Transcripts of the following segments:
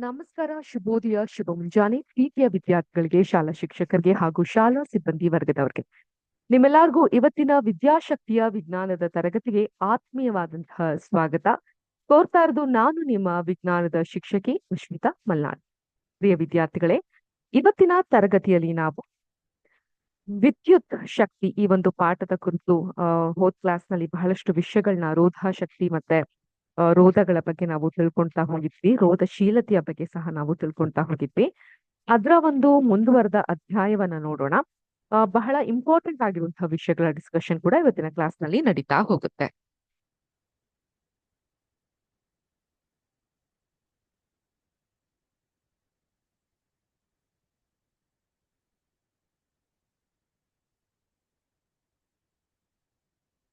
ನಮಸ್ಕಾರ, ಶುಭೋದಯ, ಶುಭ ಮುಂಜಾನೆ ಪ್ರೀತಿಯ ವಿದ್ಯಾರ್ಥಿಗಳಿಗೆ, ಶಾಲಾ ಶಿಕ್ಷಕರಿಗೆ ಹಾಗೂ ಶಾಲಾ ಸಿಬ್ಬಂದಿ ವರ್ಗದವರಿಗೆ. ನಿಮ್ಮೆಲ್ಲರಿಗೂ ಇವತ್ತಿನ ವಿದ್ಯಾಶಕ್ತಿಯ ವಿಜ್ಞಾನದ ತರಗತಿಗೆ ಆತ್ಮೀಯವಾದಂತಹ ಸ್ವಾಗತ ಕೋರ್ತಾ ಇರೋದು ನಾನು ನಿಮ್ಮ ವಿಜ್ಞಾನದ ಶಿಕ್ಷಕಿ ಅಶ್ಮಿತಾ ಮಲ್ನಾಡ್. ಪ್ರಿಯ ವಿದ್ಯಾರ್ಥಿಗಳೇ, ಇವತ್ತಿನ ತರಗತಿಯಲ್ಲಿ ನಾವು ವಿದ್ಯುತ್ ಶಕ್ತಿ ಈ ಒಂದು ಪಾಠದ ಕುರಿತು ಹೋದ್ ಕ್ಲಾಸ್ ನಲ್ಲಿ ಬಹಳಷ್ಟು ವಿಷಯಗಳನ್ನ ರೋಧ ಶಕ್ತಿ ಮತ್ತೆ ರೋಧಗಳ ಬಗ್ಗೆ ನಾವು ತಿಳ್ಕೊಂತಾ ಹೋಗಿದ್ವಿ. ರೋಧಶೀಲತೆಯ ಬಗ್ಗೆ ಸಹ ನಾವು ತಿಳ್ಕೊಂತಾ ಹೋಗಿದ್ವಿ. ಅದರ ಒಂದು ಮುಂದುವರೆದ ಅಧ್ಯಾಯವನ್ನ ನೋಡೋಣ. ಬಹಳ ಇಂಪಾರ್ಟೆಂಟ್ ಆಗಿರುವಂತಹ ವಿಷಯಗಳ ಡಿಸ್ಕಷನ್ ಕೂಡ ಇವತ್ತಿನ ಕ್ಲಾಸ್ ನಲ್ಲಿ ನಡೀತಾ ಹೋಗುತ್ತೆ.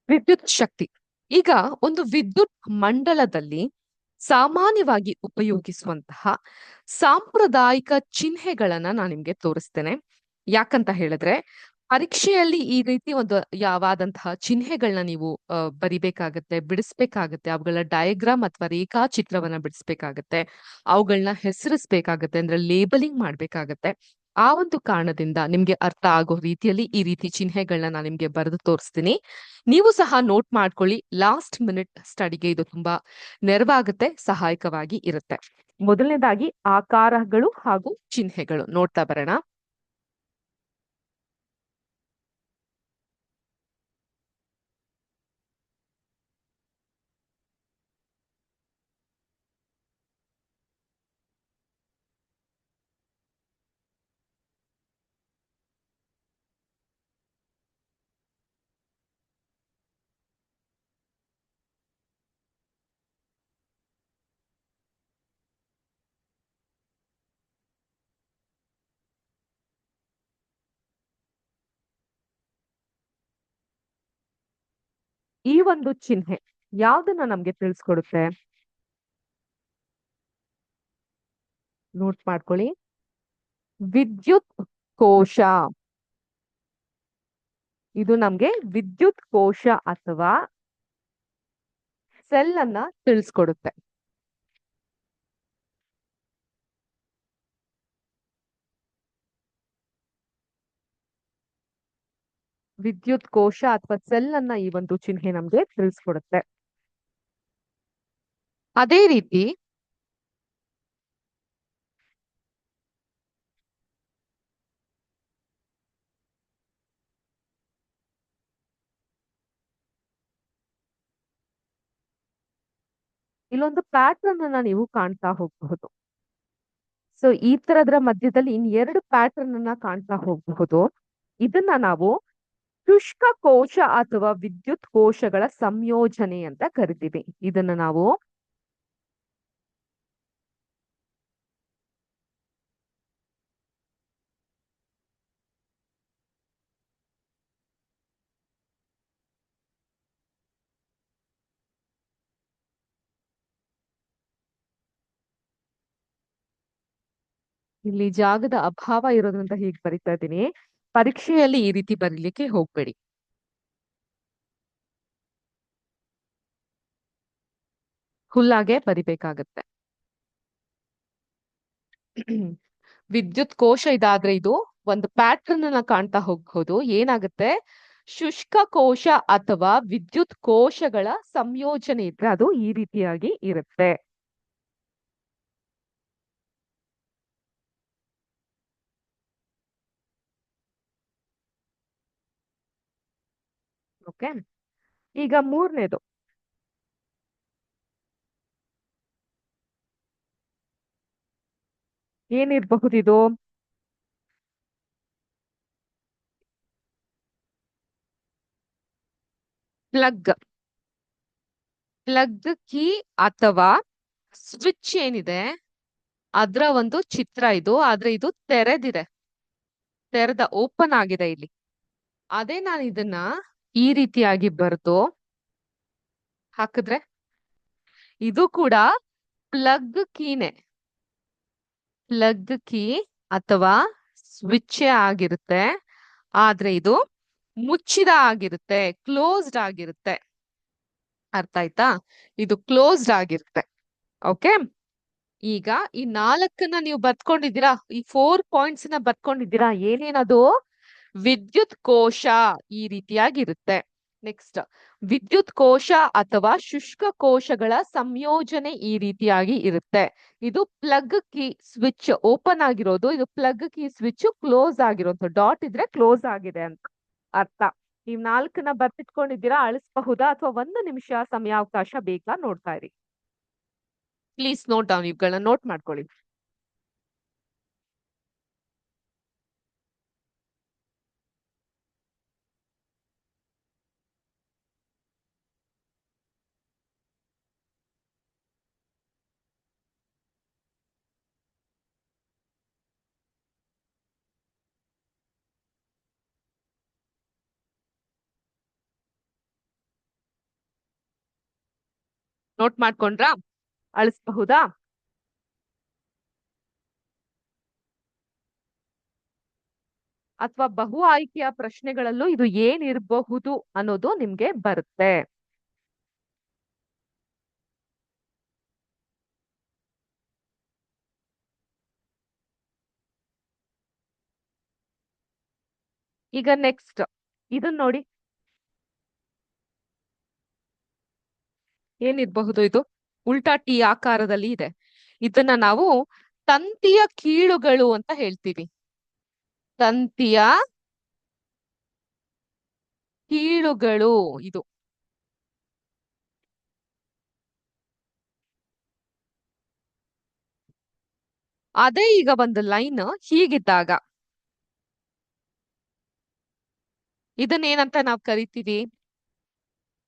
ವಿದ್ಯುತ್ ಶಕ್ತಿ. ಈಗ ಒಂದು ವಿದ್ಯುತ್ ಮಂಡಲದಲ್ಲಿ ಸಾಮಾನ್ಯವಾಗಿ ಉಪಯೋಗಿಸುವಂತಹ ಸಾಂಪ್ರದಾಯಿಕ ಚಿಹ್ನೆಗಳನ್ನ ನಾನು ನಿಮ್ಗೆ ತೋರಿಸ್ತೇನೆ. ಯಾಕಂತ ಹೇಳಿದ್ರೆ ಪರೀಕ್ಷೆಯಲ್ಲಿ ಈ ರೀತಿ ಒಂದು ಯಾವಾದಂತಹ ಚಿಹ್ನೆಗಳನ್ನ ನೀವು ಬರಿಬೇಕಾಗತ್ತೆ, ಬಿಡಿಸ್ಬೇಕಾಗತ್ತೆ. ಅವುಗಳ ಡಯಾಗ್ರಾಮ್ ಅಥವಾ ರೇಖಾಚಿತ್ರವನ್ನ ಬಿಡಿಸ್ಬೇಕಾಗತ್ತೆ, ಅವುಗಳನ್ನ ಹೆಸರಿಸ್ಬೇಕಾಗತ್ತೆ, ಅಂದ್ರೆ ಲೇಬಲಿಂಗ್ ಮಾಡ್ಬೇಕಾಗತ್ತೆ. ಆ ಒಂದು ಕಾರಣದಿಂದ ನಿಮ್ಗೆ ಅರ್ಥ ಆಗೋ ರೀತಿಯಲ್ಲಿ ಈ ರೀತಿ ಚಿಹ್ನೆಗಳನ್ನ ನಾನು ನಿಮ್ಗೆ ಬರೆದು ತೋರಿಸ್ತೀನಿ. ನೀವು ಸಹ ನೋಟ್ ಮಾಡ್ಕೊಳ್ಳಿ. ಲಾಸ್ಟ್ ಮಿನಿಟ್ ಸ್ಟಡಿಗೆ ಇದು ತುಂಬಾ ನೆರವಾಗುತ್ತೆ, ಸಹಾಯಕವಾಗಿ ಇರುತ್ತೆ. ಮೊದಲನೇದಾಗಿ ಆಕಾರಗಳು ಹಾಗೂ ಚಿಹ್ನೆಗಳು ನೋಡ್ತಾ ಬರೋಣ. ಈ ಒಂದು ಚಿಹ್ನೆ ಯಾವ್ದನ್ನ ನಮ್ಗೆ ತಿಳಿಸ್ಕೊಡುತ್ತೆ? ನೋಟ್ ಮಾಡ್ಕೊಳ್ಳಿ. ವಿದ್ಯುತ್ ಕೋಶ. ಇದು ನಮ್ಗೆ ವಿದ್ಯುತ್ ಕೋಶ ಅಥವಾ ಸೆಲ್ ಅನ್ನ ತಿಳಿಸ್ಕೊಡುತ್ತೆ. ವಿದ್ಯುತ್ ಕೋಶ ಅಥವಾ ಸೆಲ್ ಅನ್ನ ಈ ಒಂದು ಚಿಹ್ನೆ ನಮ್ಗೆ ತಿಳಿಸ್ಕೊಡುತ್ತೆ. ಅದೇ ರೀತಿ ಇಲ್ಲೊಂದು ಪ್ಯಾಟರ್ನ್ ಅನ್ನ ನೀವು ಕಾಣ್ತಾ ಹೋಗಬಹುದು. ಸೊ ಈ ತರದ್ರ ಮಧ್ಯದಲ್ಲಿ ಎರಡು ಪ್ಯಾಟರ್ನ್ ಅನ್ನ ಕಾಣ್ತಾ ಹೋಗಬಹುದು. ಇದನ್ನ ನಾವು ಶುಷ್ಕ ಕೋಶ ಅಥವಾ ವಿದ್ಯುತ್ ಕೋಶಗಳ ಸಂಯೋಜನೆ ಅಂತ ಕರಿತೀವಿ. ಇದನ್ನ ನಾವು ಇಲ್ಲಿ ಜಾಗದ ಅಭಾವ ಇರೋದ್ರಿಂದ ಹೀಗೆ ಬರಿತಾ ಇದ್ದೀನಿ. ಪರೀಕ್ಷೆಯಲ್ಲಿ ಈ ರೀತಿ ಬರೀಲಿಕ್ಕೆ ಹೋಗ್ಬೇಡಿ. ಹುಲ್ಲಾಗೆ ಬರಿಬೇಕಾಗತ್ತೆ. ವಿದ್ಯುತ್ ಕೋಶ ಇದಾದ್ರೆ ಇದು ಒಂದು ಪ್ಯಾಟರ್ನ್ ಅನ್ನ ಕಾಣ್ತಾ ಹೋಗ್ಬಹುದು. ಏನಾಗುತ್ತೆ? ಶುಷ್ಕ ಕೋಶ ಅಥವಾ ವಿದ್ಯುತ್ ಕೋಶಗಳ ಸಂಯೋಜನೆ ಇದ್ರೆ ಅದು ಈ ರೀತಿಯಾಗಿ ಇರುತ್ತೆ. ಓಕೆ, ಈಗ ಮೂರನೇದು. ಏನಿರಬಹುದಿದು? ಪ್ಲಗ್. ಪ್ಲಗ್ ಕೀ ಅಥವಾ ಸ್ವಿಚ್ ಏನಿದೆ ಅದ್ರ ಒಂದು ಚಿತ್ರ ಇದು. ಆದ್ರೆ ಇದು ತೆರೆದಿದೆ, ಓಪನ್ ಆಗಿದೆ ಇಲ್ಲಿ. ಅದೇ ನಾನು ಇದನ್ನ ಈ ರೀತಿಯಾಗಿ ಬರೆದು ಹಾಕಿದ್ರೆ ಇದು ಕೂಡ ಪ್ಲಗ್ ಕೀನೆ. ಪ್ಲಗ್ ಕೀ ಅಥವಾ ಸ್ವಿಚ್ ಆಗಿರುತ್ತೆ, ಆದ್ರೆ ಇದು ಮುಚ್ಚಿದ ಆಗಿರುತ್ತೆ, ಕ್ಲೋಸ್ಡ್ ಆಗಿರುತ್ತೆ. ಅರ್ಥ ಆಯ್ತಾ? ಇದು ಕ್ಲೋಸ್ಡ್ ಆಗಿರುತ್ತೆ. ಓಕೆ, ಈಗ ಈ 4ನ್ನ ನೀವು ಬರ್ಕೊಂಡಿದ್ದೀರಾ, ಈ 4 ಪಾಯಿಂಟ್ಸ್ ನ ಬರ್ಕೊಂಡಿದ್ದೀರಾ. ಏನೇನದು? ವಿದ್ಯುತ್ ಕೋಶ ಈ ರೀತಿಯಾಗಿರುತ್ತೆ. ನೆಕ್ಸ್ಟ್, ವಿದ್ಯುತ್ ಕೋಶ ಅಥವಾ ಶುಷ್ಕ ಕೋಶಗಳ ಸಂಯೋಜನೆ ಈ ರೀತಿಯಾಗಿ ಇರುತ್ತೆ. ಇದು ಪ್ಲಗ್ ಕೀ ಸ್ವಿಚ್ ಓಪನ್ ಆಗಿರೋದು, ಇದು ಪ್ಲಗ್ ಕೀ ಸ್ವಿಚ್ ಕ್ಲೋಸ್ ಆಗಿರೋದು. ಡಾಟ್ ಇದ್ರೆ ಕ್ಲೋಸ್ ಆಗಿದೆ ಅಂತ ಅರ್ಥ. ನೀವು 4ನ್ನ ಬರ್ತಿಟ್ಕೊಂಡಿದ್ದೀರಾ, ಅಳಿಸಬಹುದಾ ಅಥವಾ 1 ನಿಮಿಷ ಸಮಯಾವಕಾಶ ಬೇಕಾ ನೋಡ್ತಾ ಇರಿ. ಪ್ಲೀಸ್ ನೋಟ್ ಡೌನ್, ಇವುಗಳನ್ನ ನೋಟ್ ಮಾಡ್ಕೊಳ್ಳಿ. ನೋಟ್ ಮಾಡ್ಕೊಂಡ್ರಾ? ಅಳಿಸಬಹುದಾ? ಅಥವಾ ಬಹು ಆಯ್ಕೆಯ ಪ್ರಶ್ನೆಗಳಲ್ಲೂ ಇದು ಏನಿರಬಹುದು ಅನ್ನೋದು ನಿಮ್ಗೆ ಬರುತ್ತೆ. ಈಗ ನೆಕ್ಸ್ಟ್ ಇದನ್ನ ನೋಡಿ, ಏನಿರಬಹುದು ಇದು? ಉಲ್ಟಾ ಟಿ ಆಕಾರದಲ್ಲಿ ಇದೆ. ಇದನ್ನ ನಾವು ತಂತಿಯ ಕೀಳುಗಳು ಅಂತ ಹೇಳ್ತೀವಿ. ತಂತಿಯ ಕೀಳುಗಳು ಇದು. ಅದೇ ಈಗ ಒಂದು ಲೈನ್ ಹೀಗಿದ್ದಾಗ ಇದನ್ನೇನಂತ ನಾವು ಕರಿತೀವಿ?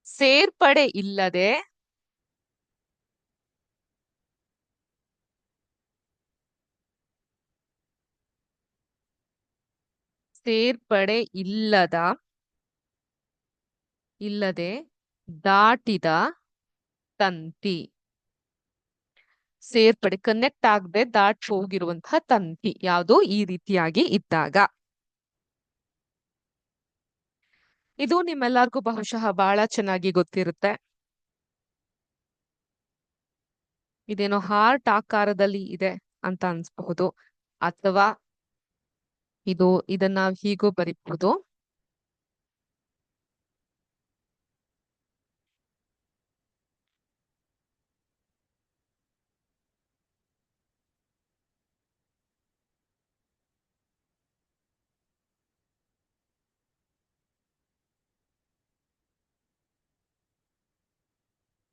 ಸೇರ್ಪಡೆ ಇಲ್ಲದೆ ಸೇರ್ಪಡೆ ಇಲ್ಲದೆ ದಾಟಿದ ತಂತಿ. ಸೇರ್ಪಡೆ ಕನೆಕ್ಟ್ ಆಗದೆ ದಾಟ್ ಹೋಗಿರುವಂತಹ ತಂತಿ ಯಾವುದು? ಈ ರೀತಿಯಾಗಿ ಇದ್ದಾಗ. ಇದು ನಿಮ್ಮೆಲ್ಲರಿಗೂ ಬಹುಶಃ ಬಹಳ ಚೆನ್ನಾಗಿ ಗೊತ್ತಿರುತ್ತೆ. ಇದೇನೋ ಹಾರ್ಟ್ ಆಕಾರದಲ್ಲಿ ಇದೆ ಅಂತ ಅನ್ಸ್ಬಹುದು, ಅಥವಾ ಇದನ್ನ ಹೀಗೂ ಬರೀಬಹುದು.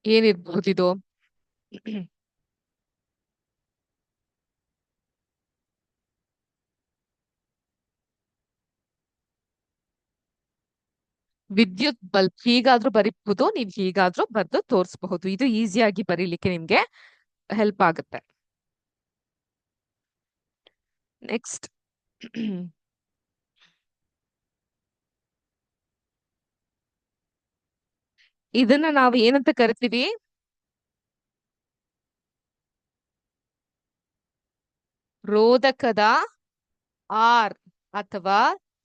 ಏನಿರ್ಬಹುದು ಇದು? ವಿದ್ಯುತ್ ಬಲ್ಬ್. ಹೀಗಾದ್ರೂ ಬರೀಬಹುದು, ನೀವ್ ಹೀಗಾದ್ರೂ ಬರ್ದು ತೋರಿಸಬಹುದು. ಇದು ಈಸಿಯಾಗಿ ಬರೀಲಿಕ್ಕೆ ನಿಮ್ಗೆ ಹೆಲ್ಪ್ ಆಗುತ್ತೆ. ನೆಕ್ಸ್ಟ್, ಇದನ್ನ ನಾವು ಏನಂತ ಕರಿತೀವಿ? ರೋಧಕದ ಆರ್ ಅಥವಾ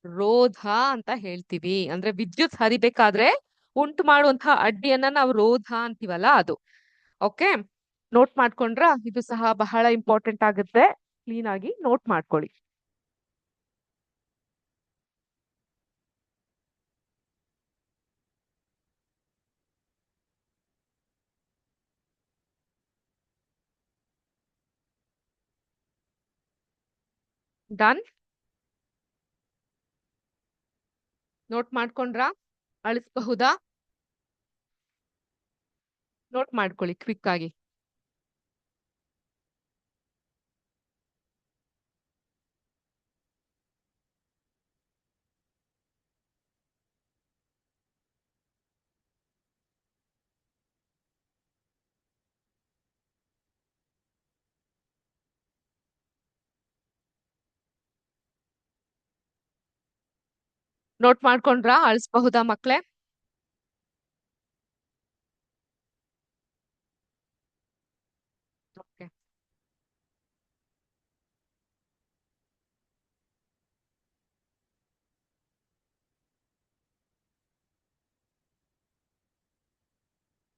ರೋಧ ಅಂತ ಹೇಳ್ತೀವಿ. ಅಂದ್ರೆ ವಿದ್ಯುತ್ ಹರಿಬೇಕಾದ್ರೆ ಉಂಟು ಮಾಡುವಂತಹ ಅಡ್ಡಿಯನ್ನ ನಾವು ರೋಧ ಅಂತೀವಲ್ಲ, ಅದು. ಓಕೆ, ನೋಟ್ ಮಾಡ್ಕೊಂಡ್ರ? ಇದು ಸಹ ಬಹಳ ಇಂಪಾರ್ಟೆಂಟ್ ಆಗುತ್ತೆ. ಕ್ಲೀನ್ ಆಗಿ ನೋಟ್ ಮಾಡ್ಕೊಳ್ಳಿ. ಡನ್? ನೋಟ್ ಮಾಡ್ಕೊಂಡ್ರ? ಅಳಿಸಬಹುದಾ? ನೋಟ್ ಮಾಡ್ಕೊಳ್ಳಿ ಕ್ವಿಕ್ ಆಗಿ. ನೋಟ್ ಮಾಡ್ಕೊಂಡ್ರ? ಅಳಿಸಬಹುದಾ ಮಕ್ಳೇ? ಓಕೆ.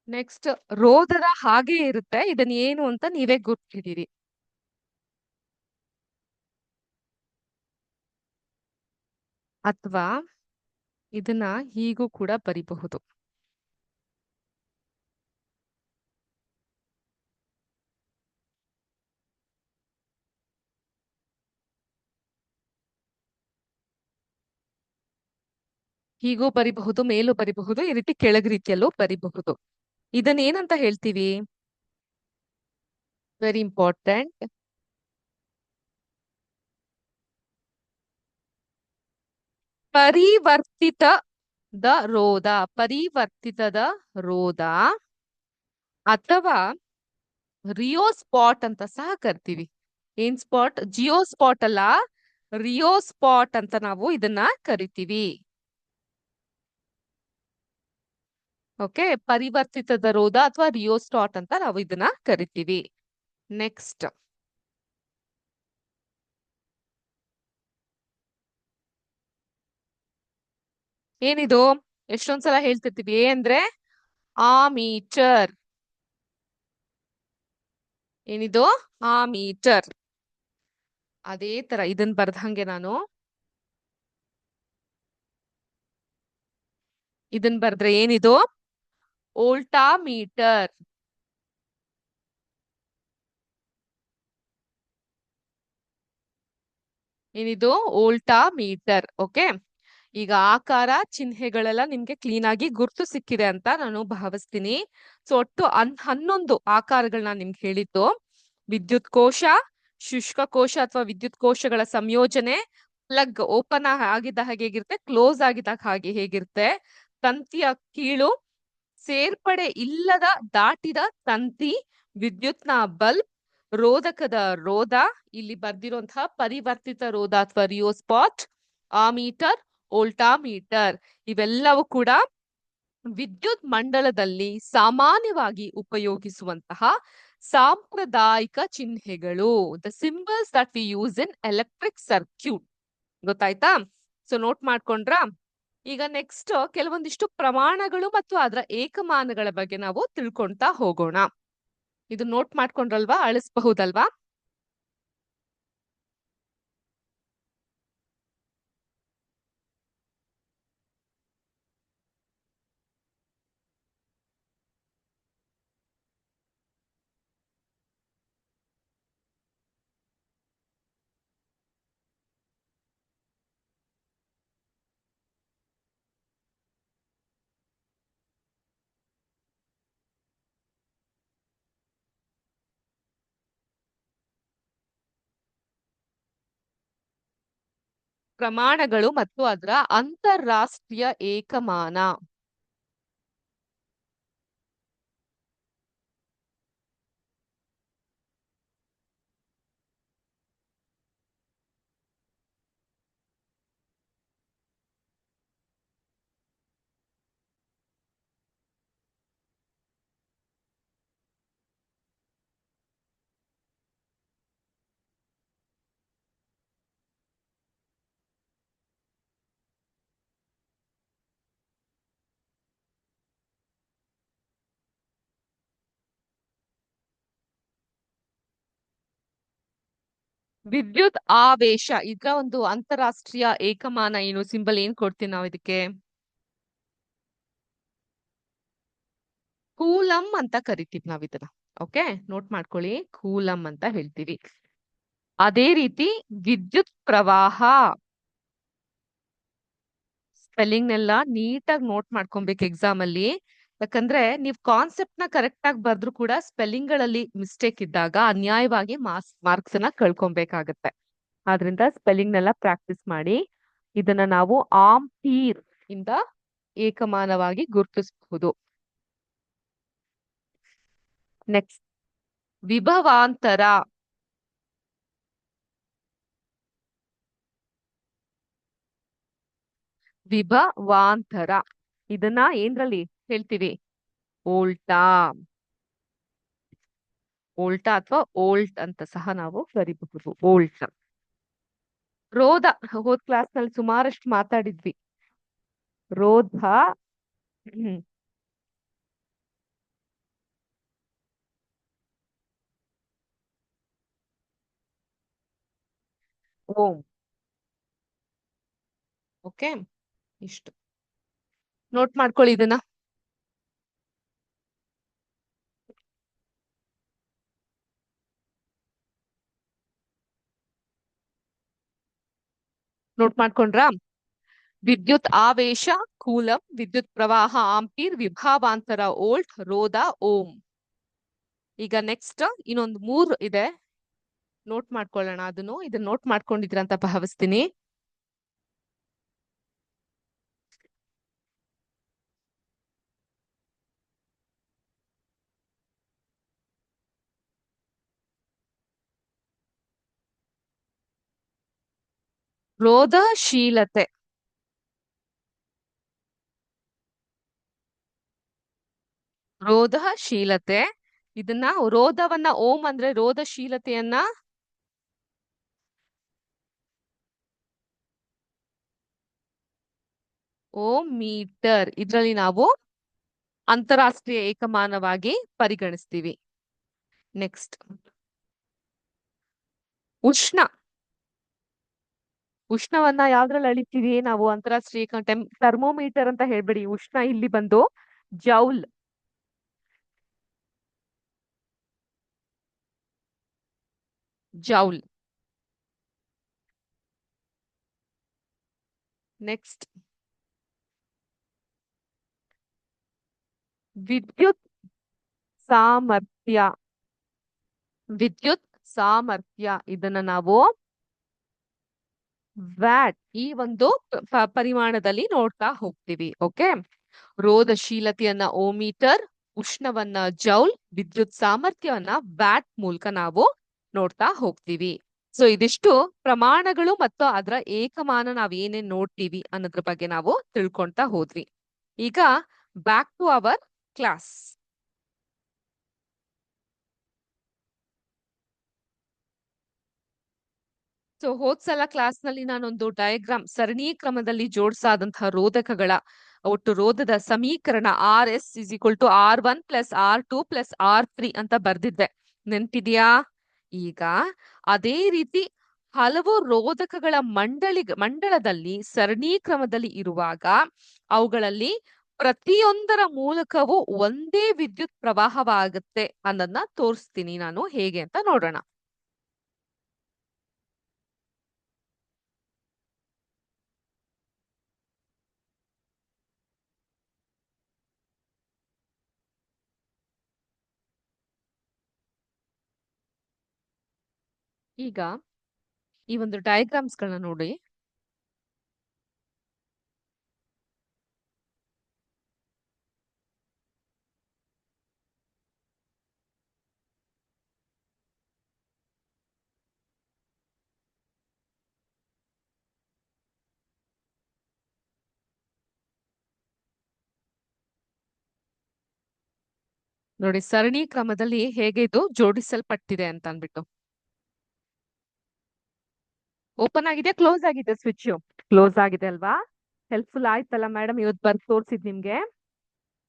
ನೆಕ್ಸ್ಟ್ ರೋಧದ ಹಾಗೆ ಇರುತ್ತೆ, ಇದನ್ನ ಏನು ಅಂತ ನೀವೇ ಗುರ್ತಿದ್ದೀರಿ. ಅಥವಾ ಇದನ್ನ ಹೀಗೂ ಕೂಡ ಬರಿಬಹುದು. ಹೀಗೂ ಬರಿಬಹುದು, ಮೇಲೂ ಬರಿಬಹುದು, ಈ ರೀತಿ ಕೆಳಗ್ ರೀತಿಯಲ್ಲೂ ಬರಿಬಹುದು. ಇದನ್ನ ಏನಂತ ಹೇಳ್ತೀವಿ? Very important. ಪರಿವರ್ತಿತದ ರೋಧ, ಪರಿವರ್ತಿತದ ರೋಧ ಅಥವಾ ರಿಯೋ ಸ್ಪಾಟ್ ಅಂತ ಸಹ ಕರಿತೀವಿ. ಏನ್ ಸ್ಪಾಟ್? ಜಿಯೋ ಸ್ಪಾಟ್ ಅಲ್ಲ, ರಿಯೋ ಸ್ಪಾಟ್ ಅಂತ ನಾವು ಇದನ್ನ ಕರಿತೀವಿ. ಓಕೆ, ಪರಿವರ್ತಿತದ ರೋಧ ಅಥವಾ ರಿಯೋಸ್ಟಾಟ್ ಅಂತ ನಾವು ಇದನ್ನ ಕರಿತೀವಿ. ನೆಕ್ಸ್ಟ್ ಏನಿದು? ಎಷ್ಟೊಂದ್ಸಲ ಹೇಳ್ತಿರ್ತೀವಿ. ಅಂದ್ರೆ ಆಮೀಟರ್. ಏನಿದು? ಆಮೀಟರ್. ಅದೇ ತರ ಇದನ್ ಬರ್ದಂಗೆ ನಾನು ಇದನ್ ಬರ್ದ್ರೆ ಏನಿದು? ವೋಲ್ಟಾಮೀಟರ್. ಏನಿದು? ವೋಲ್ಟಾಮೀಟರ್. ಓಕೆ, ಈಗ ಆಕಾರ ಚಿಹ್ನೆಗಳೆಲ್ಲ ನಿಮ್ಗೆ ಕ್ಲೀನ್ ಆಗಿ ಗುರ್ತು ಸಿಕ್ಕಿದೆ ಅಂತ ನಾನು ಭಾವಿಸ್ತೀನಿ. ಸೊ ಒಟ್ಟು 11 ಆಕಾರಗಳನ್ನ ನಿಮ್ಗೆ ಹೇಳಿದ್ದು. ವಿದ್ಯುತ್ ಕೋಶ, ಶುಷ್ಕ ಕೋಶ ಅಥವಾ ವಿದ್ಯುತ್ ಕೋಶಗಳ ಸಂಯೋಜನೆ, ಪ್ಲಗ್ ಓಪನ್ ಆಗಿದ್ದ ಹಾಗೆ ಹೇಗಿರುತ್ತೆ, ಕ್ಲೋಸ್ ಆಗಿದ್ದಾಗ ಹಾಗೆ ಹೇಗಿರುತ್ತೆ, ತಂತಿಯ ಕೀಳು, ಸೇರ್ಪಡೆ ಇಲ್ಲದ ದಾಟಿದ ತಂತಿ, ವಿದ್ಯುತ್ನ ಬಲ್ಬ್, ರೋಧಕದ ರೋಧ, ಇಲ್ಲಿ ಬರ್ದಿರುವಂತಹ ಪರಿವರ್ತಿತ ರೋಧ ಅಥವಾ ರಿಯೋಸ್ಪಾಟ್, ಆಮೀಟರ್, ವೋಲ್ಟಾಮೀಟರ್, ಇವೆಲ್ಲವೂ ಕೂಡ ವಿದ್ಯುತ್ ಮಂಡಲದಲ್ಲಿ ಸಾಮಾನ್ಯವಾಗಿ ಉಪಯೋಗಿಸುವಂತಹ ಸಾಂಪ್ರದಾಯಿಕ ಚಿಹ್ನೆಗಳು. The symbols that we use in electric circuit. ಗೊತ್ತಾಯ್ತಾ? ಸೊ ನೋಟ್ ಮಾಡ್ಕೊಂಡ್ರಾ? ಈಗ ನೆಕ್ಸ್ಟ್ ಕೆಲವೊಂದಿಷ್ಟು ಪ್ರಮಾಣಗಳು ಮತ್ತು ಅದರ ಏಕಮಾನಗಳ ಬಗ್ಗೆ ನಾವು ತಿಳ್ಕೊಂತಾ ಹೋಗೋಣ. ಇದು ನೋಟ್ ಮಾಡ್ಕೊಂಡ್ರಲ್ವಾ? ಅಳಿಸಬಹುದಲ್ವಾ? ಪ್ರಮಾಣಗಳು ಮತ್ತು ಅದರ ಅಂತಾರಾಷ್ಟ್ರೀಯ ಏಕಮಾನ. ವಿದ್ಯುತ್ ಆವೇಶ, ಇದರ ಒಂದು ಅಂತಾರಾಷ್ಟ್ರೀಯ ಏಕಮಾನ ಏನು? ಸಿಂಬಲ್ ಏನ್ ಕೊಡ್ತೀವಿ ನಾವು ಇದಕ್ಕೆ? ಕೂಲಂ ಅಂತ ಕರಿತೀವಿ ನಾವ್ ಇದನ್ನ. ಓಕೆ, ನೋಟ್ ಮಾಡ್ಕೊಳ್ಳಿ, ಕೂಲಂ ಅಂತ ಹೇಳ್ತೀವಿ. ಅದೇ ರೀತಿ ವಿದ್ಯುತ್ ಪ್ರವಾಹ, ಸ್ಪೆಲ್ಲಿಂಗ್ ನೆಲ್ಲ ನೀಟಾಗಿ ನೋಟ್ ಮಾಡ್ಕೊಬೇಕು ಎಕ್ಸಾಮ್ ಅಲ್ಲಿ. ಯಾಕಂದ್ರೆ ನೀವ್ ಕಾನ್ಸೆಪ್ಟ್ ನ ಕರೆಕ್ಟ್ ಆಗಿ ಬರ್ದ್ರು ಕೂಡ ಸ್ಪೆಲ್ಲಿಂಗ್ ಗಳಲ್ಲಿ ಮಿಸ್ಟೇಕ್ ಇದ್ದಾಗ ಅನ್ಯಾಯವಾಗಿ ಮಾರ್ಕ್ಸ್ ನ ಕಳ್ಕೊಬೇಕಾಗತ್ತೆ. ಆದ್ರಿಂದ ಸ್ಪೆಲ್ಲಿಂಗ್ ನೆಲ್ಲ ಪ್ರಾಕ್ಟೀಸ್ ಮಾಡಿ. ಇದನ್ನ ನಾವು ಆಂಪೀರ್ ಇಂದ ಏಕಮಾನವಾಗಿ ಗುರುತಿಸಬಹುದು. ನೆಕ್ಸ್ಟ್ ವಿಭವಾಂತರ. ವಿಭವಾಂತರ ಇದನ್ನ ಏನ್ರಲ್ಲಿ ಹೇಳ್ತೀವಿ? ವೋಲ್ಟಾ. ವೋಲ್ಟಾ ಅಥವಾ ವೋಲ್ಟ್ ಅಂತ ಸಹ ನಾವು ಕರಿಬಹುದು. ವೋಲ್ಟ್. ರೋಧ, ಹೋದ್ ಕ್ಲಾಸ್ ನಲ್ಲಿ ಸುಮಾರಷ್ಟು ಮಾತಾಡಿದ್ವಿ. ರೋಧ. ಹ್ಮ್ ಓಂ. ಓಕೆ, ಇಷ್ಟು ನೋಟ್ ಮಾಡ್ಕೊಳ್ಳಿ ಇದನ್ನ. ನೋಟ್ ಮಾಡ್ಕೊಂಡ್ರಾ? ವಿದ್ಯುತ್ ಆವೇಶ ಕೂಲಂ, ವಿದ್ಯುತ್ ಪ್ರವಾಹ ಆಂಪೀರ್, ವಿಭಾವಾಂತರ ವೋಲ್ಟ್, ರೋಧ ಓಂ. ಈಗ ನೆಕ್ಸ್ಟ್ ಇನ್ನೊಂದು 3 ಇದೆ, ನೋಟ್ ಮಾಡ್ಕೊಳ್ಳೋಣ. ಅದನ್ನು ಇದನ್ನ ನೋಟ್ ಮಾಡ್ಕೊಂಡಿದ್ರ ಅಂತ ಭಾವಿಸ್ತೀನಿ. ರೋಧಶೀಲತೆ. ರೋಧಶೀಲತೆ ಇದನ್ನ ರೋಧವನ್ನ ಓಂ ಅಂದ್ರೆ ರೋಧಶೀಲತೆಯನ್ನ ಓಂ ಮೀಟರ್. ಇದರಲ್ಲಿ ನಾವು ಅಂತಾರಾಷ್ಟ್ರೀಯ ಏಕಮಾನವಾಗಿ ಪರಿಗಣಿಸ್ತೀವಿ. ನೆಕ್ಸ್ಟ್ ಉಷ್ಣ. ಉಷ್ಣವನ್ನ ಯಾವ್ದ್ರಲ್ಲಿ ಅಳಿತೀವಿ ನಾವು? ಅಂತಾರಾಷ್ಟ್ರೀಯ ಥರ್ಮೋಮೀಟರ್ ಅಂತ ಹೇಳ್ಬೇಡಿ. ಉಷ್ಣ ಇಲ್ಲಿ ಬಂದು ಜೌಲ್. ಜೌಲ್. ನೆಕ್ಸ್ಟ್ ವಿದ್ಯುತ್ ಸಾಮರ್ಥ್ಯ. ವಿದ್ಯುತ್ ಸಾಮರ್ಥ್ಯ ಇದನ್ನ ನಾವು ವ್ಯಾಟ್ ಈ ಒಂದು ಪರಿಮಾಣದಲ್ಲಿ ನೋಡ್ತಾ ಹೋಗ್ತೀವಿ. ಓಕೆ, ರೋಧಶೀಲತೆಯನ್ನ ಓಮೀಟರ್, ಉಷ್ಣವನ್ನ ಜೌಲ್, ವಿದ್ಯುತ್ ಸಾಮರ್ಥ್ಯವನ್ನ ವ್ಯಾಟ್ ಮೂಲಕ ನಾವು ನೋಡ್ತಾ ಹೋಗ್ತೀವಿ. ಸೊ ಇದಿಷ್ಟು ಪ್ರಮಾಣಗಳು ಮತ್ತು ಅದರ ಏಕಮಾನ ನಾವ್ ಏನೇನ್ ನೋಡ್ತೀವಿ ಅನ್ನೋದ್ರ ಬಗ್ಗೆ ನಾವು ತಿಳ್ಕೊಂತಾ ಹೋದ್ವಿ. ಈಗ back to our class. So ಹೋದ್ಸಲ ಕ್ಲಾಸ್ ನಲ್ಲಿ ನಾನೊಂದು ಡಯಾಗ್ರಾಮ್ ಸರಣಿ ಕ್ರಮದಲ್ಲಿ ಜೋಡಿಸಾದಂತಹ ರೋಧಕಗಳ ಒಟ್ಟು ರೋಧದ ಸಮೀಕರಣ R(S)=R1 + R2 + R3 ಅಂತ ಬರ್ದಿದ್ದೆ. ನೆನ್ಪಿದ್ಯಾ? ಈಗ ಅದೇ ರೀತಿ ಹಲವು ರೋಧಕಗಳ ಮಂಡಳದಲ್ಲಿ ಸರಣಿ ಕ್ರಮದಲ್ಲಿ ಇರುವಾಗ ಅವುಗಳಲ್ಲಿ ಪ್ರತಿಯೊಂದರ ಮೂಲಕವೂ ಒಂದೇ ವಿದ್ಯುತ್ ಪ್ರವಾಹವಾಗುತ್ತೆ ಅನ್ನೋದನ್ನ ತೋರಿಸ್ತೀನಿ ನಾನು. ಹೇಗೆ ಅಂತ ನೋಡೋಣ. ಈಗ ಈ ಒಂದು ಡಯಾಗ್ರಾಮ್ಸ್ ಗಳನ್ನ ನೋಡಿ. ನೋಡಿ ಸರಣಿ ಕ್ರಮದಲ್ಲಿ ಹೇಗೆ ಇದು ಜೋಡಿಸಲ್ಪಟ್ಟಿದೆ ಅಂತ ಅಂದ್ಬಿಟ್ಟು. ಓಪನ್ ಆಗಿದೆ, ಕ್ಲೋಸ್ ಆಗಿದೆ ಸ್ವಿಚ್? ಕ್ಲೋಸ್ ಆಗಿದೆ ಅಲ್ವಾ? ಹೆಲ್ಪ್ಫುಲ್ ಆಯ್ತಲ್ಲ ಮೇಡಮ್ ಇವತ್ತು ಬರ್ದು ತೋರಿಸಿದ್ ನಿಮ್ಗೆ.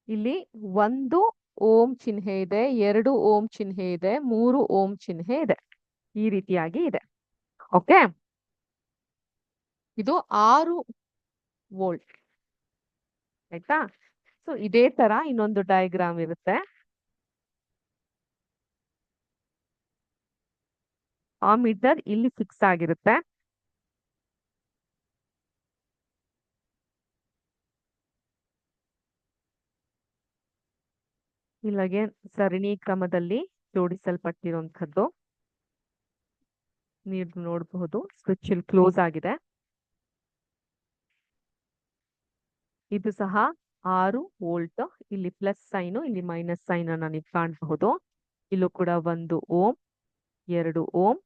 ಇಲ್ಲಿ 1 ಓಂ ಚಿಹ್ನೆ ಇದೆ, 2 ಓಂ ಚಿಹ್ನೆ ಇದೆ, 3 ಓಂ ಚಿಹ್ನೆ ಇದೆ. ಈ ರೀತಿಯಾಗಿ ಇದೆ. ಓಕೆ, ಇದು 6 ವೋಲ್ಟ್ ಆಯ್ತಾ? ಸೊ ಇದೇ ತರ ಇನ್ನೊಂದು ಡಯಾಗ್ರಾಮ್ ಇರುತ್ತೆ. ಆ ಮೀಟರ್ ಇಲ್ಲಿ ಫಿಕ್ಸ್ ಆಗಿರುತ್ತೆ. ಇಲ್ಲಿಗೆ ಸರಣಿ ಕ್ರಮದಲ್ಲಿ ಜೋಡಿಸಲ್ಪಟ್ಟಿರುವಂತದ್ದು ನೀವು ನೋಡಬಹುದು. ಸ್ವಿಚ್ ಇಲ್ಲಿ ಕ್ಲೋಸ್ ಆಗಿದೆ. ಇದು ಸಹ 6 ವೋಲ್ಟ್. ಇಲ್ಲಿ ಪ್ಲಸ್ ಸೈನು, ಇಲ್ಲಿ ಮೈನಸ್ ಸೈನ್ ಅನ್ನ ನೀವು ಕಾಣಬಹುದು. ಇಲ್ಲೂ ಕೂಡ 1 ಓಂ, 2 ಓಂ,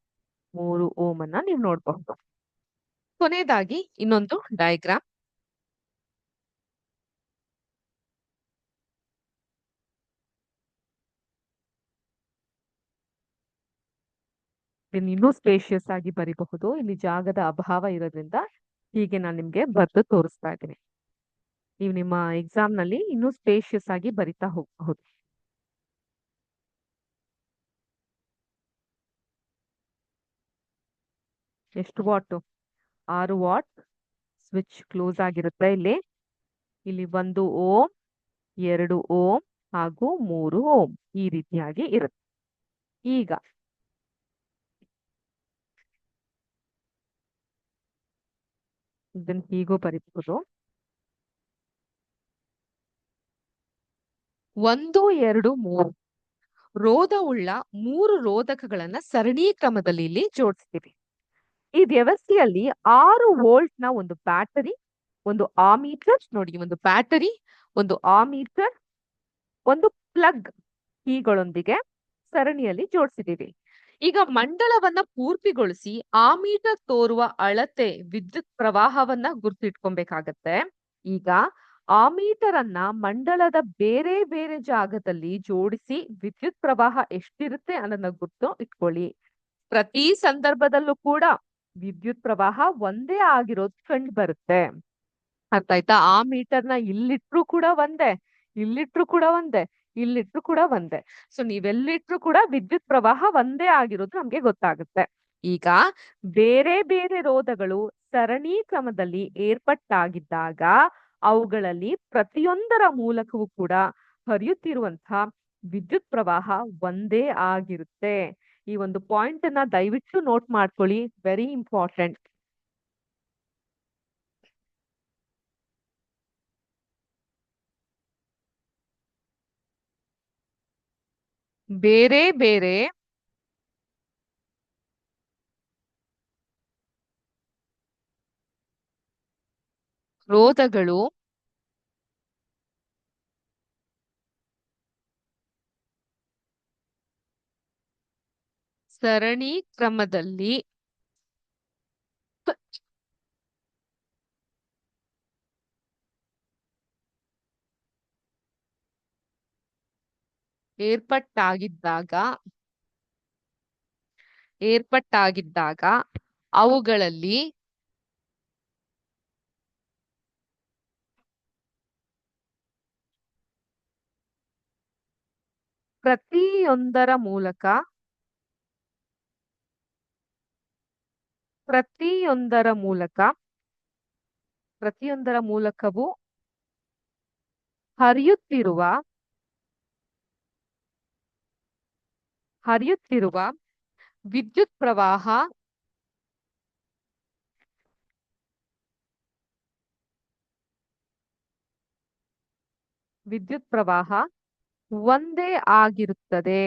3 ಓಂ ಅನ್ನ ನೀವು ನೋಡಬಹುದು. ಕೊನೆಯದಾಗಿ ಇನ್ನೊಂದು ಡಯಾಗ್ರಾಮ್. ಇನ್ನೂ ಸ್ಪೇಷಿಯಸ್ ಆಗಿ ಬರಿಬಹುದು. ಇಲ್ಲಿ ಜಾಗದ ಅಭಾವ ಇರೋದ್ರಿಂದ ಹೀಗೆ ನಾನು ನಿಮ್ಗೆ ಬರೆದು ತೋರಿಸ್ತಾ ಇದ್ದೀನಿ. ನೀವು ನಿಮ್ಮ ಎಕ್ಸಾಮ್ ನಲ್ಲಿ ಇನ್ನೂ ಸ್ಪೇಷಿಯಸ್ ಆಗಿ ಬರಿತಾ ಹೋಗಬಹುದು. ಎಷ್ಟು ವಾಟ್? 6 ವಾಟ್. ಸ್ವಿಚ್ ಕ್ಲೋಸ್ ಆಗಿರುತ್ತೆ ಇಲ್ಲಿ. ಇಲ್ಲಿ 1 ಓಮ್, 2 ಓಮ್ ಹಾಗೂ 3 ಓಮ್ ಈ ರೀತಿಯಾಗಿ ಇರುತ್ತೆ. ಈಗ ಇದನ್ನ ಹೀಗೂ ಬರೀಬಹುದು. 1, 2, 3 ರೋಧವುಳ್ಳ 3 ರೋಧಕಗಳನ್ನ ಸರಣಿ ಕ್ರಮದಲ್ಲಿ ಇಲ್ಲಿ ಜೋಡಿಸ್ತೀವಿ. ಈ ವ್ಯವಸ್ಥೆಯಲ್ಲಿ 6 ವೋಲ್ಟ್ ನ ಒಂದು ಬ್ಯಾಟರಿ, ಒಂದು ಆಮೀಟರ್, ನೋಡಿ ಒಂದು ಬ್ಯಾಟರಿ, ಒಂದು ಆಮೀಟರ್, ಒಂದು ಪ್ಲಗ್ ಕೀಗಳೊಂದಿಗೆ ಸರಣಿಯಲ್ಲಿ ಜೋಡಿಸಿದೀವಿ. ಈಗ ಮಂಡಲವನ್ನ ಪೂರ್ತಿಗೊಳಿಸಿ ಆಮೀಟರ್ ತೋರುವ ಅಳತೆ ವಿದ್ಯುತ್ ಪ್ರವಾಹವನ್ನ ಗುರ್ತಿಟ್ಕೊಬೇಕಾಗತ್ತೆ. ಈಗ ಆಮೀಟರ್ ಅನ್ನ ಮಂಡಲದ ಬೇರೆ ಬೇರೆ ಜಾಗದಲ್ಲಿ ಜೋಡಿಸಿ ವಿದ್ಯುತ್ ಪ್ರವಾಹ ಎಷ್ಟಿರುತ್ತೆ ಅನ್ನೋದನ್ನ ಗುರ್ತು ಇಟ್ಕೊಳ್ಳಿ. ಪ್ರತಿ ಸಂದರ್ಭದಲ್ಲೂ ಕೂಡ ವಿದ್ಯುತ್ ಪ್ರವಾಹ ಒಂದೇ ಆಗಿರೋದು ಕಂಡು ಬರುತ್ತೆ. ಅರ್ಥ ಆಯ್ತಾ? ಆ ಮೀಟರ್ನ ಇಲ್ಲಿಟ್ರು ಕೂಡ ಒಂದೇ, ಇಲ್ಲಿಟ್ರು ಕೂಡ ಒಂದೇ, ಇಲ್ಲಿಟ್ರು ಕೂಡ ಒಂದೇ. ಸೊ ನೀವೆಲ್ಲಿಟ್ರು ಕೂಡ ವಿದ್ಯುತ್ ಪ್ರವಾಹ ಒಂದೇ ಆಗಿರೋದು ನಮ್ಗೆ ಗೊತ್ತಾಗುತ್ತೆ. ಈಗ ಬೇರೆ ಬೇರೆ ರೋಧಗಳು ಸರಣಿ ಕ್ರಮದಲ್ಲಿ ಏರ್ಪಟ್ಟಾಗಿದ್ದಾಗ ಅವುಗಳಲ್ಲಿ ಪ್ರತಿಯೊಂದರ ಮೂಲಕವೂ ಕೂಡ ಹರಿಯುತ್ತಿರುವಂತಹ ವಿದ್ಯುತ್ ಪ್ರವಾಹ ಒಂದೇ ಆಗಿರುತ್ತೆ. ಈ ಒಂದು ಪಾಯಿಂಟ್ ಅನ್ನ ದಯವಿಟ್ಟು ನೋಟ್ ಮಾಡ್ಕೊಳ್ಳಿ, ವೆರಿ ಇಂಪಾರ್ಟೆಂಟ್. ಬೇರೆ ಬೇರೆ ರೋಧಗಳು ಸರಣಿ ಕ್ರಮದಲ್ಲಿ ಏರ್ಪಟ್ಟಾಗಿದ್ದಾಗ ಅವುಗಳಲ್ಲಿ ಪ್ರತಿಯೊಂದರ ಮೂಲಕ ಪ್ರತಿಯೊಂದರ ಮೂಲಕವೂ ಹರಿಯುತ್ತಿರುವ ವಿದ್ಯುತ್ ಪ್ರವಾಹ ಒಂದೇ ಆಗಿರುತ್ತದೆ.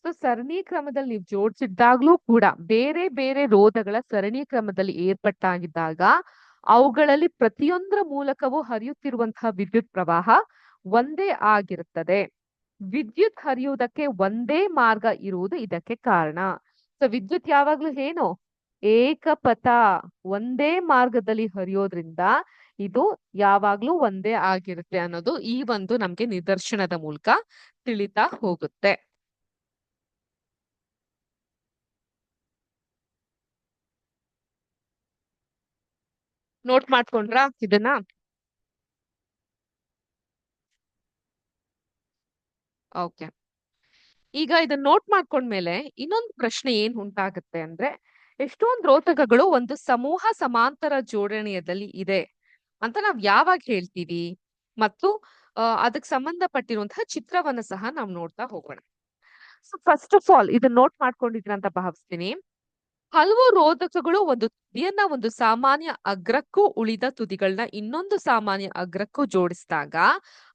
ಸೊ ಸರಣಿ ಕ್ರಮದಲ್ಲಿ ನೀವು ಜೋಡಿಸಿದ್ದಾಗ್ಲೂ ಕೂಡ ಬೇರೆ ಬೇರೆ ರೋಧಗಳ ಸರಣಿ ಕ್ರಮದಲ್ಲಿ ಏರ್ಪಟ್ಟಾಗಿದ್ದಾಗ ಅವುಗಳಲ್ಲಿ ಪ್ರತಿಯೊಂದರ ಮೂಲಕವೂ ಹರಿಯುತ್ತಿರುವಂತಹ ವಿದ್ಯುತ್ ಪ್ರವಾಹ ಒಂದೇ ಆಗಿರುತ್ತದೆ. ವಿದ್ಯುತ್ ಹರಿಯುವುದಕ್ಕೆ ಒಂದೇ ಮಾರ್ಗ ಇರುವುದು ಇದಕ್ಕೆ ಕಾರಣ. ಸೊ ವಿದ್ಯುತ್ ಯಾವಾಗ್ಲೂ ಏನು? ಏಕಪಥ, ಒಂದೇ ಮಾರ್ಗದಲ್ಲಿ ಹರಿಯೋದ್ರಿಂದ ಇದು ಯಾವಾಗ್ಲೂ ಒಂದೇ ಆಗಿರುತ್ತೆ ಅನ್ನೋದು ಈ ಒಂದು ನಮ್ಗೆ ನಿದರ್ಶನದ ಮೂಲಕ ತಿಳಿತಾ ಹೋಗುತ್ತೆ. ನೋಟ್ ಮಾಡ್ಕೊಂಡ್ರಾ ಇದನ್ನ? ಓಕೆ. ಈಗ ಇದನ್ನ ನೋಟ್ ಮಾಡ್ಕೊಂಡ್ಮೇಲೆ ಇನ್ನೊಂದು ಪ್ರಶ್ನೆ ಏನ್ ಉಂಟಾಗುತ್ತೆ ಅಂದ್ರೆ, ಎಷ್ಟೊಂದು ರೋಧಕಗಳು ಒಂದು ಸಮೂಹ ಸಮಾಂತರ ಜೋಡಣೆಯಲ್ಲಿ ಇದೆ ಅಂತ ನಾವ್ ಯಾವಾಗ ಹೇಳ್ತೀವಿ? ಮತ್ತು ಅದಕ್ಕೆ ಸಂಬಂಧಪಟ್ಟಿರುವಂತಹ ಚಿತ್ರವನ್ನ ಸಹ ನಾವು ನೋಡ್ತಾ ಹೋಗೋಣ. ಸೊ ಫಸ್ಟ್ ಆಫ್ ಆಲ್ ಇದನ್ನ ನೋಟ್ ಮಾಡ್ಕೊಂಡಿದ್ರ ಅಂತ ಭಾವಿಸ್ತೀನಿ. ಹಲವು ರೋಧಕಗಳು ಒಂದು ತುದಿಯನ್ನ ಒಂದು ಸಾಮಾನ್ಯ ಅಗ್ರಕ್ಕೂ ಉಳಿದ ತುದಿಗಳನ್ನ ಇನ್ನೊಂದು ಸಾಮಾನ್ಯ ಅಗ್ರಕ್ಕೂ ಜೋಡಿಸಿದಾಗ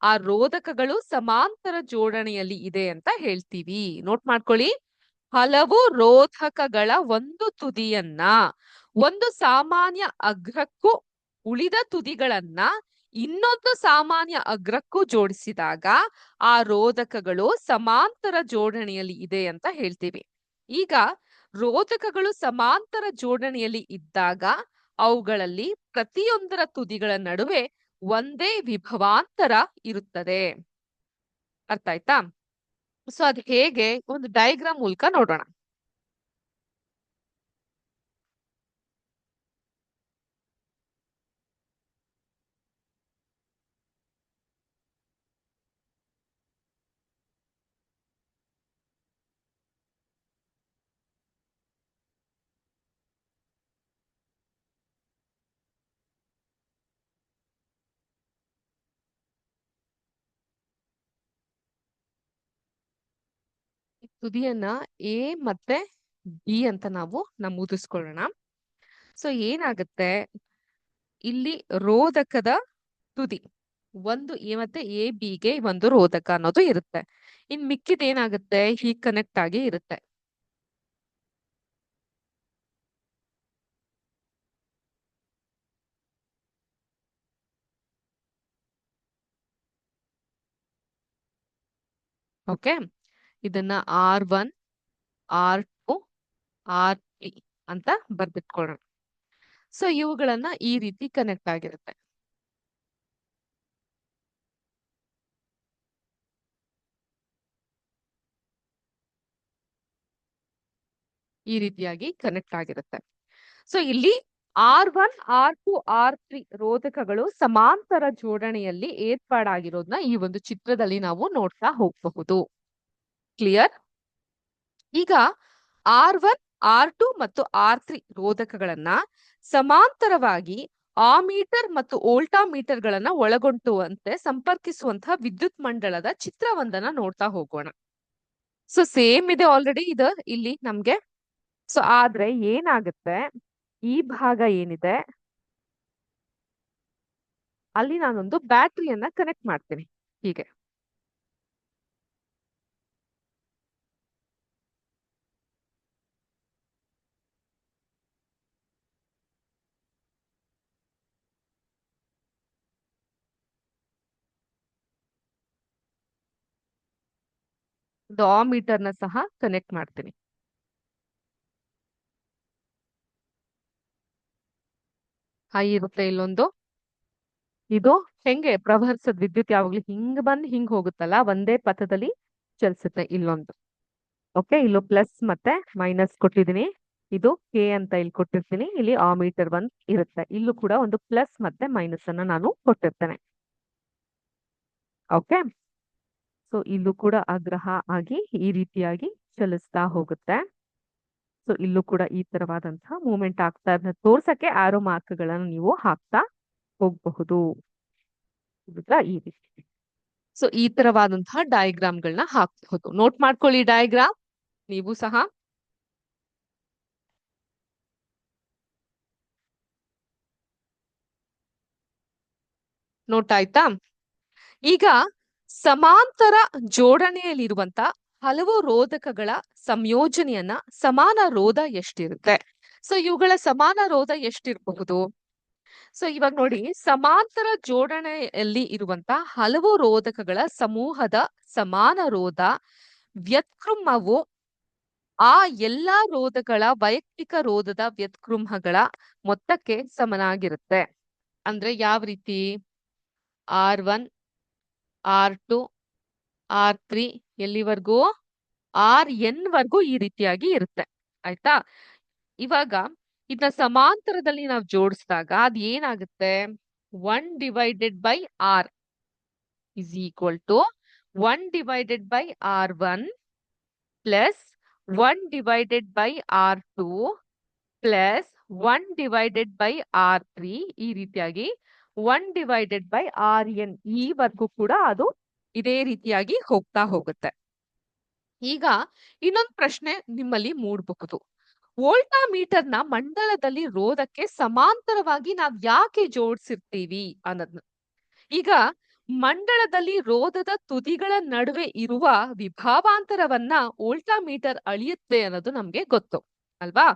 ಆ ರೋಧಕಗಳು ಸಮಾಂತರ ಜೋಡಣೆಯಲ್ಲಿ ಇದೆ ಅಂತ ಹೇಳ್ತೀವಿ. ನೋಟ್ ಮಾಡ್ಕೊಳ್ಳಿ. ಹಲವು ರೋಧಕಗಳ ಒಂದು ತುದಿಯನ್ನ ಒಂದು ಸಾಮಾನ್ಯ ಅಗ್ರಕ್ಕೂ ಉಳಿದ ತುದಿಗಳನ್ನ ಇನ್ನೊಂದು ಸಾಮಾನ್ಯ ಅಗ್ರಕ್ಕೂ ಜೋಡಿಸಿದಾಗ ಆ ರೋಧಕಗಳು ಸಮಾಂತರ ಜೋಡಣೆಯಲ್ಲಿ ಇದೆ ಅಂತ ಹೇಳ್ತೀವಿ. ಈಗ ರೋಧಕಗಳು ಸಮಾಂತರ ಜೋಡಣೆಯಲ್ಲಿ ಇದ್ದಾಗ ಅವುಗಳಲ್ಲಿ ಪ್ರತಿಯೊಂದರ ತುದಿಗಳ ನಡುವೆ ಒಂದೇ ವಿಭವಾಂತರ ಇರುತ್ತದೆ. ಅರ್ಥ ಆಯ್ತಾ? ಸೊ ಅದು ಹೇಗೆ ಒಂದು ಡಯಾಗ್ರಾಮ್ ಮೂಲಕ ನೋಡೋಣ. ತುದಿಯನ್ನ ಎ ಮತ್ತೆ ಬಿ ಅಂತ ನಾವು ನಮೂದಿಸ್ಕೊಳ್ಳೋಣ. ಸೊ ಏನಾಗುತ್ತೆ, ಇಲ್ಲಿ ರೋಧಕದ ತುದಿ ಒಂದು ಎ ಮತ್ತೆ ಎ ಬಿಗೆ ಒಂದು ರೋಧಕ ಅನ್ನೋದು ಇರುತ್ತೆ. ಇನ್ ಮಿಕ್ಕಿದ ಏನಾಗುತ್ತೆ, ಹೀಗ್ ಕನೆಕ್ಟ್ ಆಗಿ ಇರುತ್ತೆ. ಓಕೆ, ಇದನ್ನ R1 R2 R3 ಅಂತ ಬರ್ದಿಟ್ಕೊಳ್ಳೋಣ. ಸೊ ಇವುಗಳನ್ನ ಈ ರೀತಿ ಕನೆಕ್ಟ್ ಆಗಿರುತ್ತೆ. ಈ ರೀತಿಯಾಗಿ ಕನೆಕ್ಟ್ ಆಗಿರುತ್ತೆ. ಸೊ ಇಲ್ಲಿ R1 R2 R3 ರೋಧಕಗಳು ಸಮಾಂತರ ಜೋಡಣೆಯಲ್ಲಿ ಏರ್ಪಾಡಾಗಿರೋದನ್ನ ಈ ಒಂದು ಚಿತ್ರದಲ್ಲಿ ನಾವು ನೋಡ್ತಾ ಹೋಗಬಹುದು. ಕ್ಲಿಯರ್? ಈಗ R1 R2 ಮತ್ತು R3 ರೋಧಕಗಳನ್ನ ಸಮಾಂತರವಾಗಿ ಆಮೀಟರ್ ಮತ್ತು ವೋಲ್ಟಾಮೀಟರ್ ಗಳನ್ನ ಒಳಗೊಂಡುವಂತೆ ಸಂಪರ್ಕಿಸುವಂತಹ ವಿದ್ಯುತ್ ಮಂಡಲದ ಚಿತ್ರವೊಂದನ್ನ ನೋಡ್ತಾ ಹೋಗೋಣ. ಸೊ ಸೇಮ್ ಇದೆ ಆಲ್ರೆಡಿ ಇದು ಇಲ್ಲಿ ನಮ್ಗೆ. ಸೊ ಆದ್ರೆ ಏನಾಗುತ್ತೆ, ಈ ಭಾಗ ಏನಿದೆ ಅಲ್ಲಿ ನಾನೊಂದು ಬ್ಯಾಟ್ರಿಯನ್ನ ಕನೆಕ್ಟ್ ಮಾಡ್ತೀನಿ ಹೀಗೆ. ಒಂದು ಆಮೀಟರ್ ನ ಸಹ ಕನೆಕ್ಟ್ ಮಾಡ್ತೀನಿ. ಹೈ ಇರುತ್ತೆ ಇಲ್ಲೊಂದು. ಇದು ಹೆಂಗೆ ಪ್ರವಹಿಸದ್ ವಿದ್ಯುತ್ ಯಾವಾಗ್ಲೂ ಹಿಂಗ್ ಬಂದ್ ಹಿಂಗ್ ಹೋಗುತ್ತಲ್ಲ, ಒಂದೇ ಪಥದಲ್ಲಿ ಚಲಿಸುತ್ತೆ. ಇಲ್ಲೊಂದು ಓಕೆ, ಇಲ್ಲೂ ಪ್ಲಸ್ ಮತ್ತೆ ಮೈನಸ್ ಕೊಟ್ಟಿದ್ದೀನಿ. ಇದು ಕೆ ಅಂತ ಇಲ್ಲಿ ಕೊಟ್ಟಿರ್ತೀನಿ. ಇಲ್ಲಿ ಆಮೀಟರ್ ಒಂದ್ ಇರುತ್ತೆ. ಇಲ್ಲೂ ಕೂಡ ಒಂದು ಪ್ಲಸ್ ಮತ್ತೆ ಮೈನಸ್ ಅನ್ನ ನಾನು ಕೊಟ್ಟಿರ್ತೇನೆ. ಓಕೆ, ಸೊ ಇಲ್ಲೂ ಕೂಡ ಆಗ್ರಹ ಆಗಿ ಈ ರೀತಿಯಾಗಿ ಚಲಿಸ್ತಾ ಹೋಗುತ್ತೆ. ಸೊ ಇಲ್ಲೂ ಕೂಡ ಈ ತರವಾದಂತಹ ಮೂವ್ಮೆಂಟ್ ಆಗ್ತಾ ಇರೋದನ್ನ ತೋರ್ಸಕ್ಕೆ ಆರೋ ಮಾರ್ಕ್ ಗಳನ್ನ ನೀವು ಹಾಕ್ತಾ ಹೋಗಬಹುದು. ಈ ರೀತಿ ಸೊ ಈ ತರವಾದಂತಹ ಡಯಾಗ್ರಾಮ್ ಗಳನ್ನ ಹಾಕಬಹುದು. ನೋಟ್ ಮಾಡ್ಕೊಳ್ಳಿ ಡಯಾಗ್ರಾಮ್ ನೀವು ಸಹ. ನೋಟ್ ಆಯ್ತಾ? ಈಗ ಸಮಾಂತರ ಜೋಡಣೆಯಲ್ಲಿರುವಂತ ಹಲವು ರೋಧಕಗಳ ಸಂಯೋಜನೆಯನ್ನ ಸಮಾನ ರೋಧ ಎಷ್ಟಿರುತ್ತೆ? ಸೊ ಇವುಗಳ ಸಮಾನ ರೋಧ ಎಷ್ಟಿರಬಹುದು? ಸೊ ಇವಾಗ ನೋಡಿ, ಸಮಾಂತರ ಜೋಡಣೆಯಲ್ಲಿ ಇರುವಂತ ಹಲವು ರೋಧಕಗಳ ಸಮೂಹದ ಸಮಾನ ರೋಧ ವ್ಯತ್ಕೃಮವು ಆ ಎಲ್ಲಾ ರೋಧಗಳ ವೈಯಕ್ತಿಕ ರೋಧದ ವ್ಯತ್ಕೃಮಗಳ ಮೊತ್ತಕ್ಕೆ ಸಮನಾಗಿರುತ್ತೆ. ಅಂದ್ರೆ ಯಾವ ರೀತಿ? R1 R2 R3 ಎಲ್ಲಿವರೆಗೂ? RN ವರ್ಗೂ ಈ ರೀತಿಯಾಗಿ ಇರುತ್ತೆ. ಆಯ್ತಾ? ಇವಾಗ ಇದನ್ನ ಸಮಾಂತರದಲ್ಲಿ ನಾವು ಜೋಡಿಸಿದಾಗ ಅದ್ ಏನಾಗುತ್ತೆ? 1 divided by R is equal to 1 divided by R1 plus 1 divided by R2 plus 1 divided by R3 ಈ ರೀತಿಯಾಗಿ 1 ಡಿವೈಡೆಡ್ ಬೈ RN ಈ ವರ್ಗೂ ಕೂಡ ಅದು ಇದೇ ರೀತಿಯಾಗಿ ಹೋಗ್ತಾ ಹೋಗುತ್ತೆ. ಈಗ ಇನ್ನೊಂದು ಪ್ರಶ್ನೆ ನಿಮ್ಮಲ್ಲಿ ಮೂಡಬಹುದು. ವೋಲ್ಟಾಮೀಟರ್ ನ ಮಂಡಲದಲ್ಲಿ ರೋಧಕ್ಕೆ ಸಮಾಂತರವಾಗಿ ನಾವ್ ಯಾಕೆ ಜೋಡಿಸಿರ್ತೀವಿ ಅನ್ನೋದನ್ನ. ಈಗ ಮಂಡಲದಲ್ಲಿ ರೋಧದ ತುದಿಗಳ ನಡುವೆ ಇರುವ ವಿಭಾವಾಂತರವನ್ನ ವೋಲ್ಟಾಮೀಟರ್ ಅಳಿಯುತ್ತೆ ಅನ್ನೋದು ನಮ್ಗೆ ಗೊತ್ತು ಅಲ್ವಾ?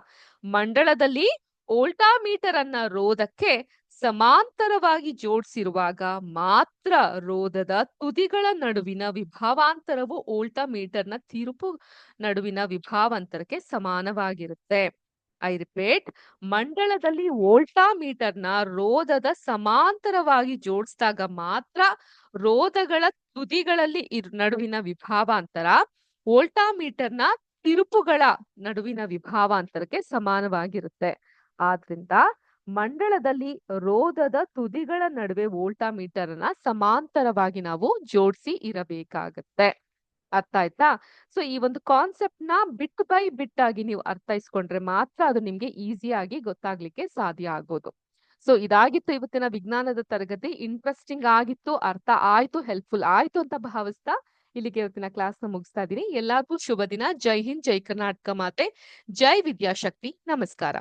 ಮಂಡಲದಲ್ಲಿ ವೋಲ್ಟಾಮೀಟರ್ ಅನ್ನ ರೋಧಕ್ಕೆ ಸಮಾಂತರವಾಗಿ ಜೋಡಿಸಿರುವಾಗ ಮಾತ್ರ ರೋಧದ ತುದಿಗಳ ನಡುವಿನ ವಿಭಾವಾಂತರವು ವೋಲ್ಟಾಮೀಟರ್ ನ ತಿರುಪು ನಡುವಿನ ವಿಭಾವಾಂತರಕ್ಕೆ ಸಮಾನವಾಗಿರುತ್ತೆ. ಐ ರಿಪೀಟ್, ಮಂಡಲದಲ್ಲಿ ವೋಲ್ಟಾಮೀಟರ್ ನ ರೋಧದ ಸಮಾಂತರವಾಗಿ ಜೋಡಿಸಿದಾಗ ಮಾತ್ರ ರೋಧಗಳ ತುದಿಗಳಲ್ಲಿ ನಡುವಿನ ವಿಭಾವಾಂತರ ವೋಲ್ಟಾಮೀಟರ್ ನ ತಿರುಪುಗಳ ನಡುವಿನ ವಿಭಾವಾಂತರಕ್ಕೆ ಸಮಾನವಾಗಿರುತ್ತೆ. ಆದ್ರಿಂದ ಮಂಡಲದಲ್ಲಿ ರೋಧದ ತುದಿಗಳ ನಡುವೆ ವೋಲ್ಟಾಮೀಟರ್ ನ ಸಮಾಂತರವಾಗಿ ನಾವು ಜೋಡಿಸಿ ಇರಬೇಕಾಗತ್ತೆ. ಅರ್ಥ ಆಯ್ತಾ? ಸೊ ಈ ಒಂದು ಕಾನ್ಸೆಪ್ಟ್ ನ ಬಿಟ್ ಬೈ ಬಿಟ್ ಆಗಿ ನೀವು ಅರ್ಥೈಸ್ಕೊಂಡ್ರೆ ಮಾತ್ರ ಅದು ನಿಮ್ಗೆ ಈಸಿಯಾಗಿ ಗೊತ್ತಾಗ್ಲಿಕ್ಕೆ ಸಾಧ್ಯ ಆಗೋದು. ಸೊ ಇದಾಗಿತ್ತು ಇವತ್ತಿನ ವಿಜ್ಞಾನದ ತರಗತಿ. ಇಂಟ್ರೆಸ್ಟಿಂಗ್ ಆಗಿತ್ತು, ಅರ್ಥ ಆಯ್ತು, ಹೆಲ್ಪ್ಫುಲ್ ಆಯ್ತು ಅಂತ ಭಾವಿಸ್ತಾ ಇಲ್ಲಿಗೆ ಇವತ್ತಿನ ಕ್ಲಾಸ್ನ ಮುಗಿಸ್ತಾ ಇದ್ದೀನಿ. ಎಲ್ಲರಿಗೂ ಶುಭ ದಿನ. ಜೈ ಹಿಂದ್, ಜೈ ಕರ್ನಾಟಕ ಮಾತೆ, ಜೈ ವಿದ್ಯಾಶಕ್ತಿ. ನಮಸ್ಕಾರ.